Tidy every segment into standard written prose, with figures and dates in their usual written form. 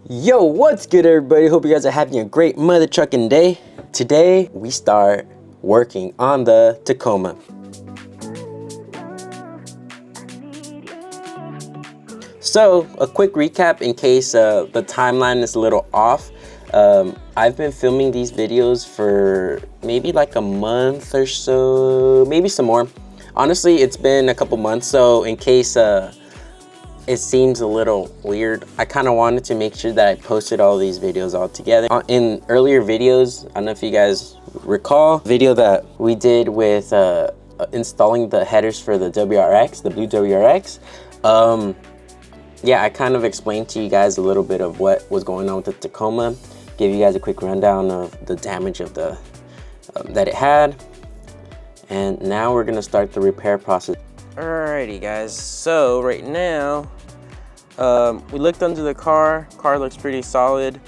Yo, what's good everybody? Hope you guys are having a great mother trucking day. Today we start working on the Tacoma. So a quick recap in case the timeline is a little off. I've been filming these videos for maybe like a month or so, maybe some more. Honestly, it's been a couple months, so in case it seems a little weird, I kind of wanted to make sure that I posted all these videos all together. In earlier videos, I don't know if you guys recall, video that we did with installing the headers for the WRX, the blue WRX. Yeah, I kind of explained to you guys a little bit of what was going on with the Tacoma, give you guys a quick rundown of the damage of the that it had, and now we're gonna start the repair process. Alrighty guys, so right now we looked under the car looks pretty solid.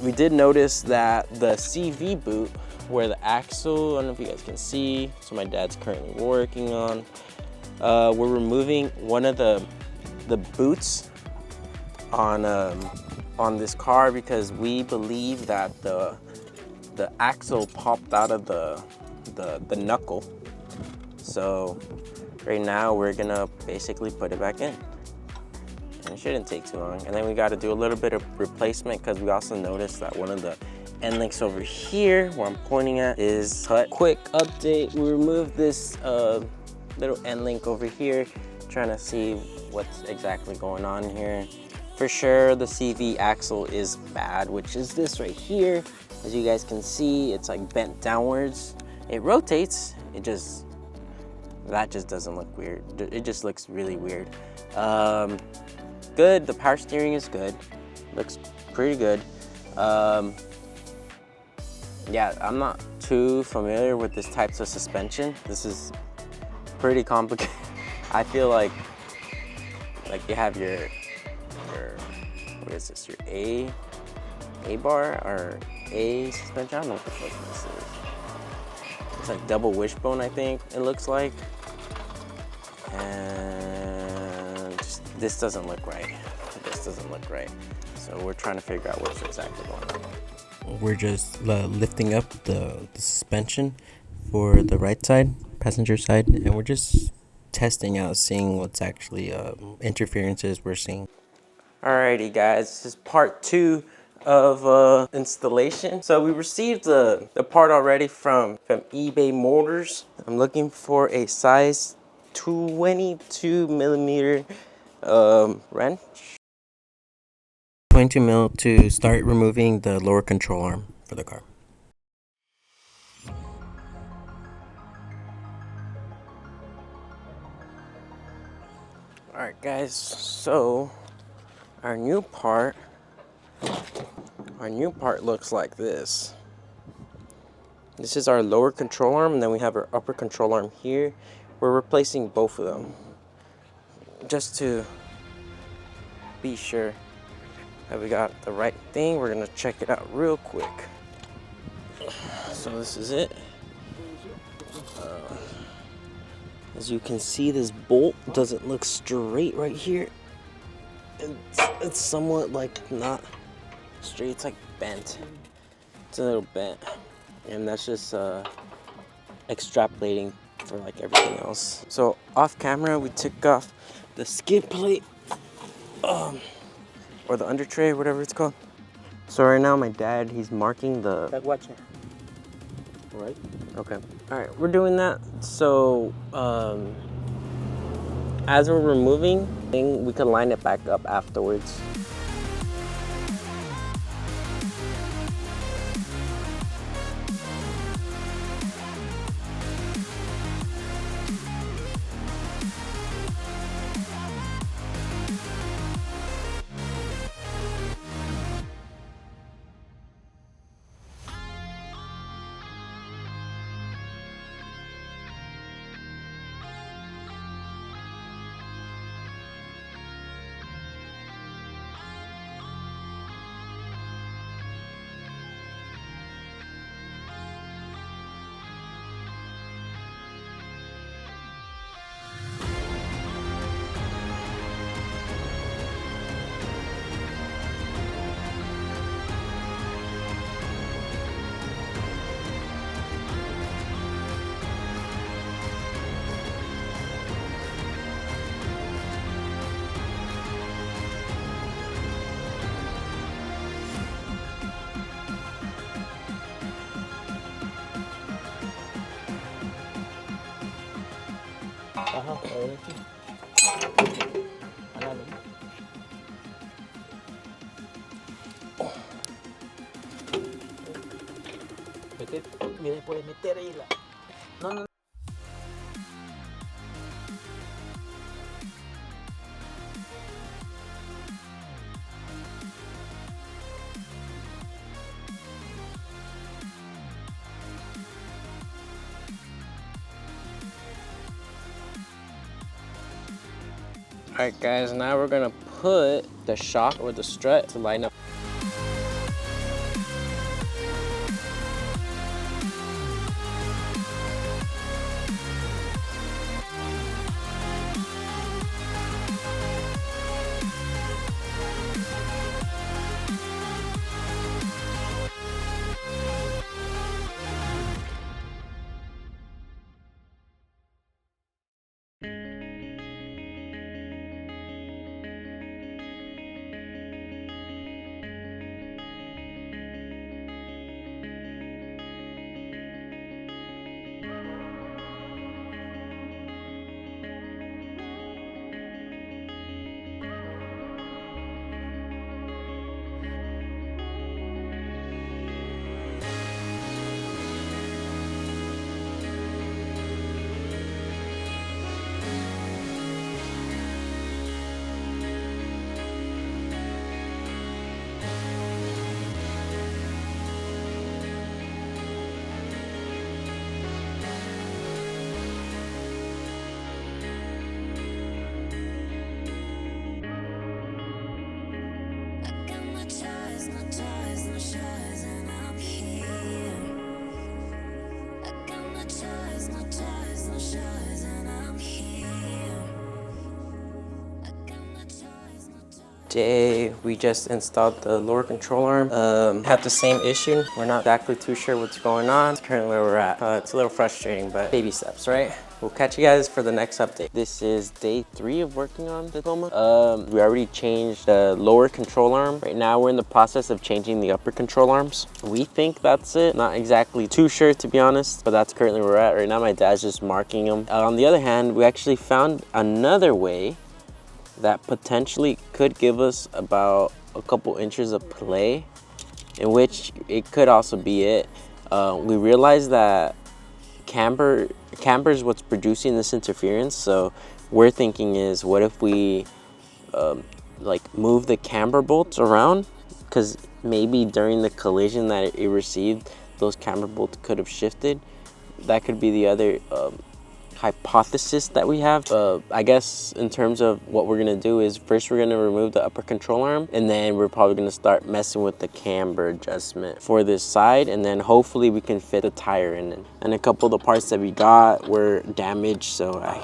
We did notice that the CV boot, where the axle, I don't know if you guys can see, so my dad's currently working on, we're removing one of the boots on this car because we believe that the axle popped out of the knuckle. So right now we're gonna basically put it back in, and it shouldn't take too long. And then we got to do a little bit of replacement because we also noticed that one of the end links over here where I'm pointing at is cut. Quick update, we removed this little end link over here, trying to see what's exactly going on here. For sure the CV axle is bad, which is this right here. As you guys can see, it's like bent downwards. It rotates, that just doesn't look weird. It just looks really weird. Good, the power steering is good. Looks pretty good. Yeah, I'm not too familiar with this types of suspension. This is pretty complicated. I feel like you have your what is this, your A bar or A suspension? I don't know what the fuck this is. It's like double wishbone, I think it looks like. And this doesn't look right. This doesn't look right. So we're trying to figure out what's exactly going on. We're just lifting up the suspension for the right side, passenger side, and we're just testing out, seeing what's actually interferences we're seeing. Alrighty guys, this is part 2 of installation. So we received the part already from eBay Motors. I'm looking for a size 22 millimeter wrench. 22 mil to start removing the lower control arm for the car. Alright guys, so our new part looks like this. This is our lower control arm, and then we have our upper control arm here. We're replacing both of them just to be sure that we got the right thing. We're gonna check it out real quick. So this is it. As you can see, this bolt doesn't look straight right here. It's somewhat like not straight, it's like bent. It's a little bent, and that's just extrapolating for like everything else. So off camera, we took off the skid plate, or the under tray, whatever it's called. So right now my dad, he's marking the... Watch it. Right? Okay. Alright, we're doing that. So as we're removing, we can line it back up afterwards. No, a ver aquí. Jalalo. Vete, mira, puedes meter ahí la... No, no. Alright guys, now we're gonna put the shock or the strut to line up. Today we just installed the lower control arm. Had the same issue. We're not exactly too sure what's going on. It's currently where we're at. It's a little frustrating, but baby steps, right? We'll catch you guys for the next update. This is day 3 of working on the TACOMA. We already changed the lower control arm. Right now we're in the process of changing the upper control arms. We think that's it. Not exactly too sure, to be honest, but that's currently where we're at. Right now my dad's just marking them. On the other hand, we actually found another way that potentially could give us about a couple inches of play, in which it could also be it. We realized that camber is what's producing this interference, so we're thinking is, what if we like move the camber bolts around, because maybe during the collision that it received, those camber bolts could have shifted. That could be the other hypothesis that we have. I guess in terms of what we're gonna do is, first we're gonna remove the upper control arm, and then we're probably gonna start messing with the camber adjustment for this side, and then hopefully we can fit the tire in it. And a couple of the parts that we got were damaged, so I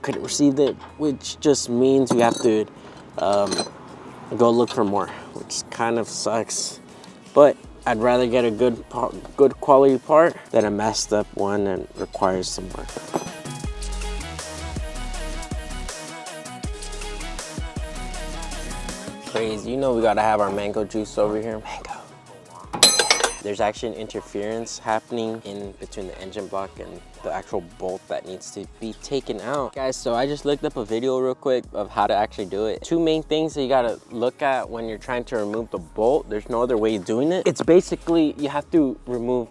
couldn't receive it, which just means we have to go look for more, which kind of sucks. But I'd rather get a good quality part than a messed up one that requires some work. Crazy, you know we gotta have our mango juice over here. Mango. There's actually an interference happening in between the engine block and the actual bolt that needs to be taken out. Guys, so I just looked up a video real quick of how to actually do it. 2 main things that you gotta look at when you're trying to remove the bolt. There's no other way of doing it. It's basically, you have to remove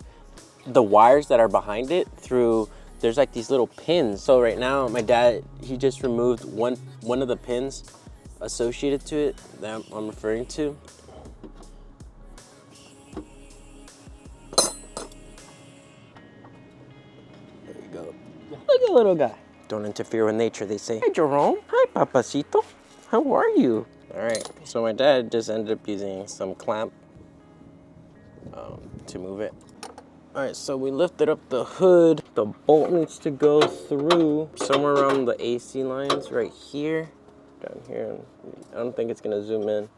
the wires that are behind it through, there's like these little pins. So right now, my dad, he just removed one of the pins associated to it that I'm referring to. Look at little guy. Don't interfere with nature, they say. Hi, Jerome. Hi, Papacito. How are you? All right, so my dad just ended up using some clamp to move it. All right, so we lifted up the hood. The bolt needs to go through somewhere around the AC lines right here, down here. I don't think it's gonna zoom in.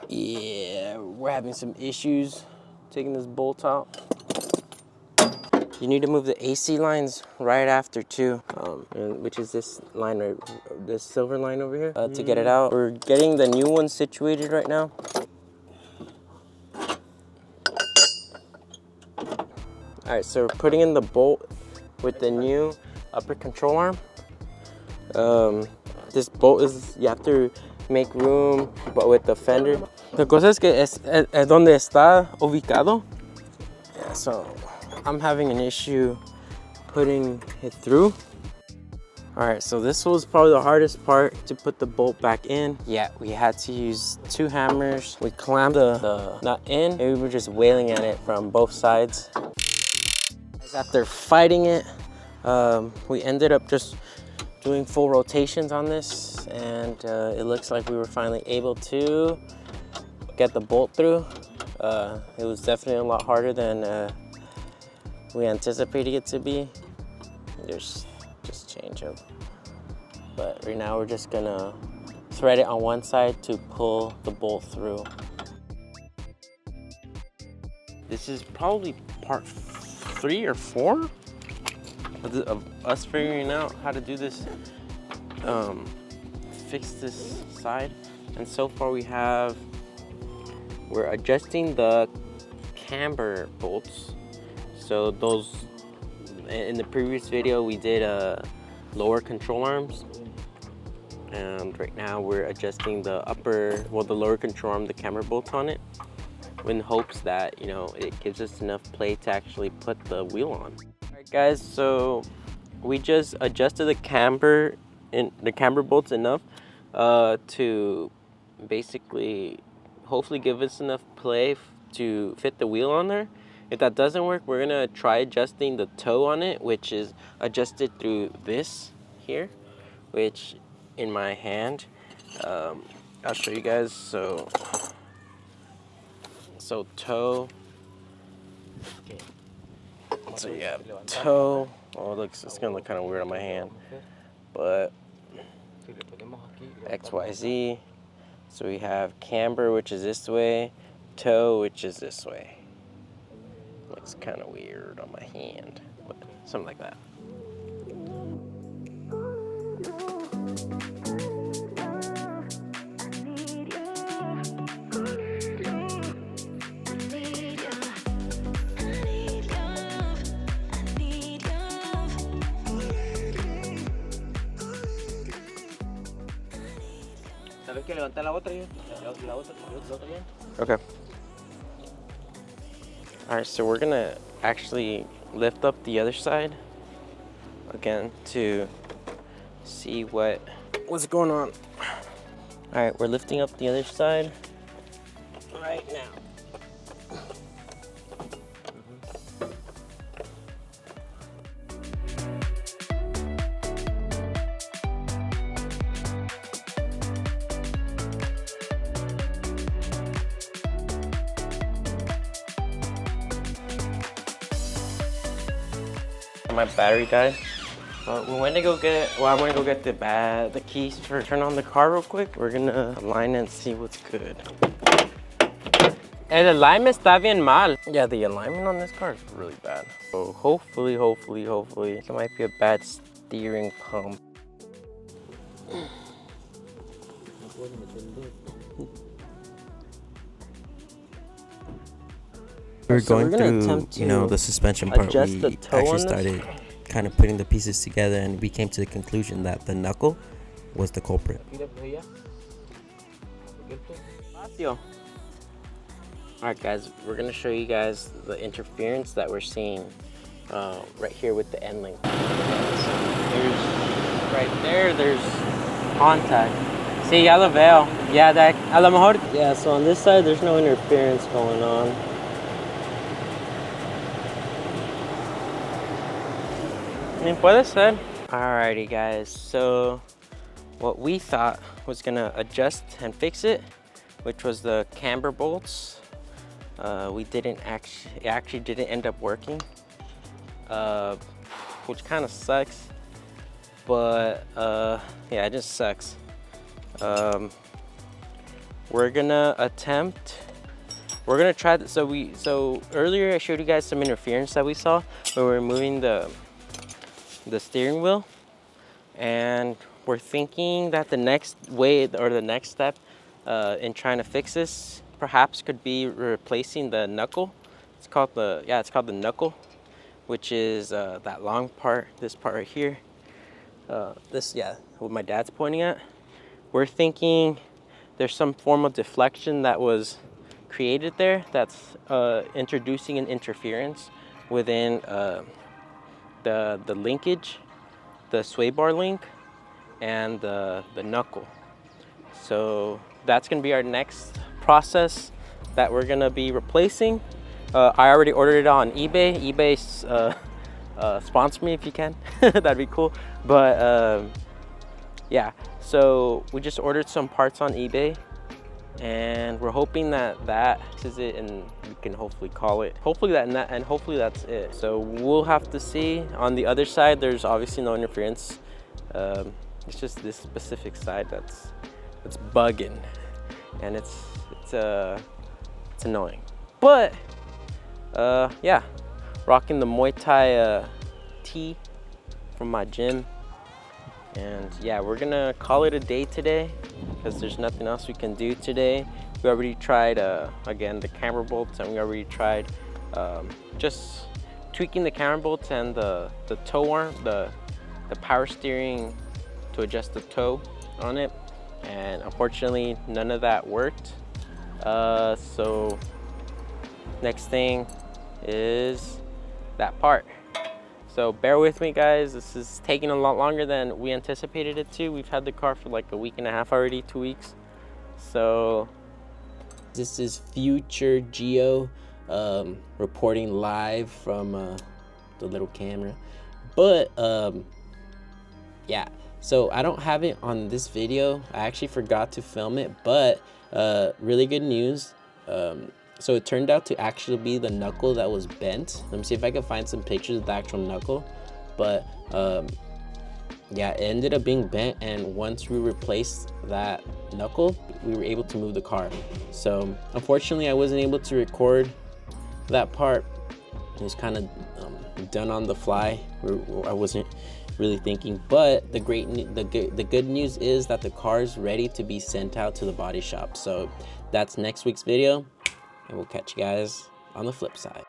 Yeah, we're having some issues taking this bolt out. You need to move the AC lines right after too, which is this line right, this silver line over here, to get it out. We're getting the new one situated right now. All right, so we're putting in the bolt with the new upper control arm. This bolt is, you have to make room, but with the fender. La cosa es que es donde está ubicado. Yeah, so I'm having an issue putting it through. All right, so this was probably the hardest part, to put the bolt back in. Yeah, we had to use 2 hammers. We clamped the nut in, and we were just wailing at it from both sides. After fighting it, we ended up just doing full rotations on this, and it looks like we were finally able to get the bolt through. It was definitely a lot harder than we anticipated it to be. There's just change up. But right now we're just gonna thread it on one side to pull the bolt through. This is probably part 3 or 4 of us figuring out how to do this, fix this side. And so far we're adjusting the camber bolts. So those, in the previous video we did lower control arms, and right now we're adjusting the the lower control arm, the camber bolts on it, in hopes that, you know, it gives us enough play to actually put the wheel on. All right guys, so we just adjusted the camber bolts enough to basically hopefully give us enough play to fit the wheel on there. If that doesn't work, we're gonna try adjusting the toe on it, which is adjusted through this here, which in my hand, I'll show you guys. So toe. So yeah, toe. Oh, it's gonna look kind of weird on my hand, but XYZ. So we have camber, which is this way, toe, which is this way. Looks kind of weird on my hand, but something like that. Okay. All right, so we're gonna actually lift up the other side again to see what's going on. All right, we're lifting up the other side right now. My battery died. We went to go get, I want to go get the keys for turn on the car real quick. We're gonna align it and see what's good. El alignment está bien mal. Yeah, the alignment on this car is really bad. So hopefully, it might be a bad steering pump. We're going through, you know, the suspension part. We actually started kind of putting the pieces together, and we came to the conclusion that the knuckle was the culprit. Alright guys, we're going to show you guys the interference that we're seeing right here with the end link. There's contact. See, ya lo veo. Yeah, that, a lo mejor, yeah, so on this side there's no interference going on. Puede ser. Alrighty guys, so what we thought was gonna adjust and fix it, which was the camber bolts, it actually didn't end up working, which kind of sucks, but yeah, it just sucks. We're gonna try this. So earlier I showed you guys some interference that we saw when we were moving the steering wheel, and we're thinking that the next way, or the next step in trying to fix this perhaps could be replacing the knuckle. It's called the knuckle, which is that long part, this part right here. What my dad's pointing at. We're thinking there's some form of deflection that was created there that's introducing an interference within the linkage, the sway bar link, and the knuckle. So that's gonna be our next process that we're gonna be replacing. I already ordered it on eBay. eBay's sponsor me if you can. That'd be cool. But yeah, so we just ordered some parts on eBay, and we're hoping that is it, and we can hopefully call it. Hopefully that's it. So we'll have to see. On the other side, there's obviously no interference. It's just this specific side that's bugging, and it's annoying. But yeah, rocking the Muay Thai tee from my gym. And yeah, we're gonna call it a day today because there's nothing else we can do today. We already tried again the camber bolts, and we already tried just tweaking the camber bolts and the toe arm, the power steering to adjust the toe on it, and unfortunately none of that worked. So next thing is that part. So bear with me, guys. This is taking a lot longer than we anticipated it to. We've had the car for like a week and a half already, 2 weeks. So this is future Geo reporting live from the little camera. But yeah, so I don't have it on this video. I actually forgot to film it, but really good news. So it turned out to actually be the knuckle that was bent. Let me see if I can find some pictures of the actual knuckle. But yeah, it ended up being bent, and once we replaced that knuckle, we were able to move the car. So unfortunately, I wasn't able to record that part. It was kind of done on the fly. I wasn't really thinking. But the good news is that the car is ready to be sent out to the body shop. So that's next week's video. And we'll catch you guys on the flip side.